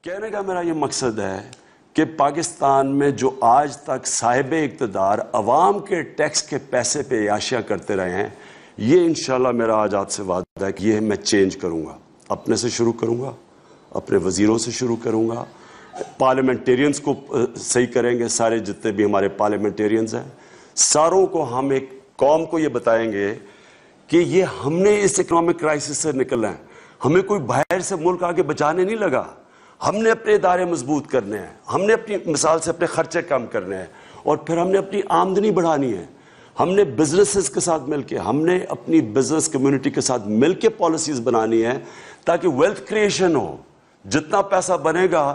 कहने का मेरा ये मकसद है कि पाकिस्तान में जो आज तक साहिब इक़्तिदार अवाम के टैक्स के पैसे पे याशियाँ करते रहे हैं, ये इंशाल्लाह मेरा आज आपसे वादा है कि ये मैं चेंज करूँगा। अपने से शुरू करूँगा, अपने वज़ीरों से शुरू करूँगा, पार्लियामेंटेरियंस को सही करेंगे। सारे जितने भी हमारे पार्लियामेंटेरियंस हैं, सारों को हम एक कौम को ये बताएंगे कि ये हमने इस इकोनॉमिक क्राइसिस से निकलना है। हमें कोई बाहर से मुल्क आके बचाने नहीं लगा, हमने अपने इदारे मजबूत करने हैं, हमने अपनी मिसाल से अपने खर्चे कम करने हैं और फिर हमने अपनी आमदनी बढ़ानी है। हमने बिजनेसेस के साथ मिलके, हमने अपनी बिजनेस कम्युनिटी के साथ मिलके पॉलिसीज बनानी है ताकि वेल्थ क्रिएशन हो। जितना पैसा बनेगा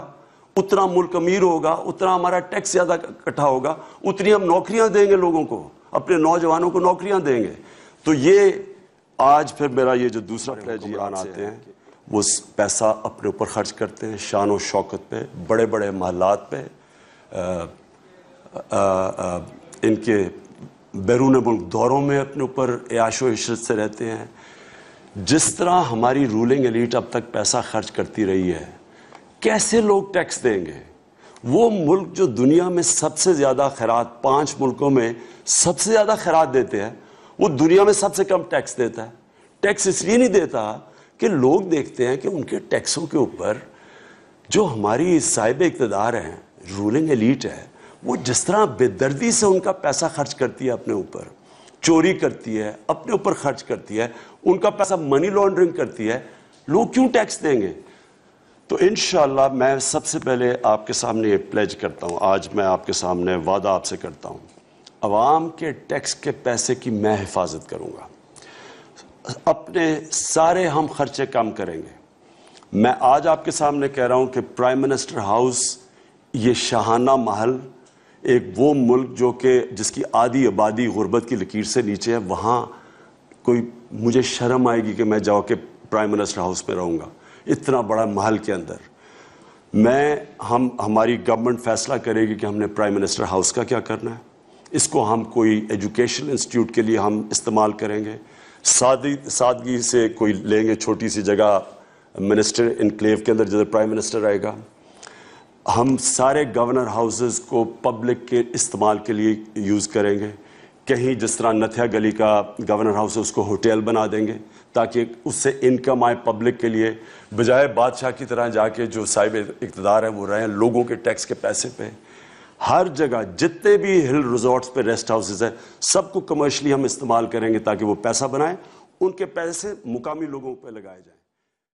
उतना मुल्क अमीर होगा, उतना हमारा टैक्स ज़्यादा इकट्ठा होगा, उतनी हम नौकरियां देंगे लोगों को, अपने नौजवानों को नौकरियां देंगे। तो ये आज फिर मेरा ये जो दूसरा प्लेज आते हैं वो पैसा अपने ऊपर खर्च करते हैं, शान और शौकत पे, बड़े बड़े महलात पे, इनके बैरून मुल्क दौरों में अपने ऊपर याशो इशरत से रहते हैं। जिस तरह हमारी रूलिंग एलीट अब तक पैसा खर्च करती रही है, कैसे लोग टैक्स देंगे? वो मुल्क जो दुनिया में सबसे ज़्यादा खैरात, 5 मुल्कों में सबसे ज़्यादा खैरात देते हैं, वो दुनिया में सबसे कम टैक्स देता है। टैक्स इसलिए नहीं देता कि लोग देखते हैं कि उनके टैक्सों के ऊपर जो हमारी साहिब इक़्तिदार हैं, रूलिंग एलीट है, वो जिस तरह बेदर्दी से उनका पैसा खर्च करती है, अपने ऊपर चोरी करती है, अपने ऊपर खर्च करती है, उनका पैसा मनी लॉन्ड्रिंग करती है, लोग क्यों टैक्स देंगे? तो इंशाअल्लाह मैं सबसे पहले आपके सामने ये प्लेज करता हूँ, आज मैं आपके सामने वादा आपसे करता हूँ, अवाम के टैक्स के पैसे की मैं हिफाजत करूँगा। अपने सारे हम खर्चे कम करेंगे। मैं आज आपके सामने कह रहा हूँ कि प्राइम मिनिस्टर हाउस ये शाहाना महल, एक वो मुल्क जो कि जिसकी आधी आबादी गुर्बत की लकीर से नीचे है, वहाँ कोई मुझे शर्म आएगी कि मैं जाओ के प्राइम मिनिस्टर हाउस में रहूँगा इतना बड़ा महल के अंदर। हमारी गवर्नमेंट फैसला करेगी कि हमने प्राइम मिनिस्टर हाउस का क्या करना है। इसको हम कोई एजुकेशनल इंस्टीट्यूट के लिए हम इस्तेमाल करेंगे, सादगी से कोई लेंगे छोटी सी जगह मिनिस्टर इनक्लेव के अंदर जिधर प्राइम मिनिस्टर रहेगा। हम सारे गवर्नर हाउसेस को पब्लिक के इस्तेमाल के लिए यूज़ करेंगे। कहीं जिस तरह नथिया गली का गवर्नर हाउस है उसको होटल बना देंगे ताकि उससे इनकम आए पब्लिक के लिए, बजाय बादशाह की तरह जाके जो साहिब इक़्तिदार हैं वो रहें लोगों के टैक्स के पैसे पे। हर जगह जितने भी हिल रिजॉर्ट्स पे रेस्ट हाउसेस हैं, सबको कमर्शियली हम इस्तेमाल करेंगे ताकि वो पैसा बनाएं, उनके पैसे मुकामी लोगों पे लगाए जाएं।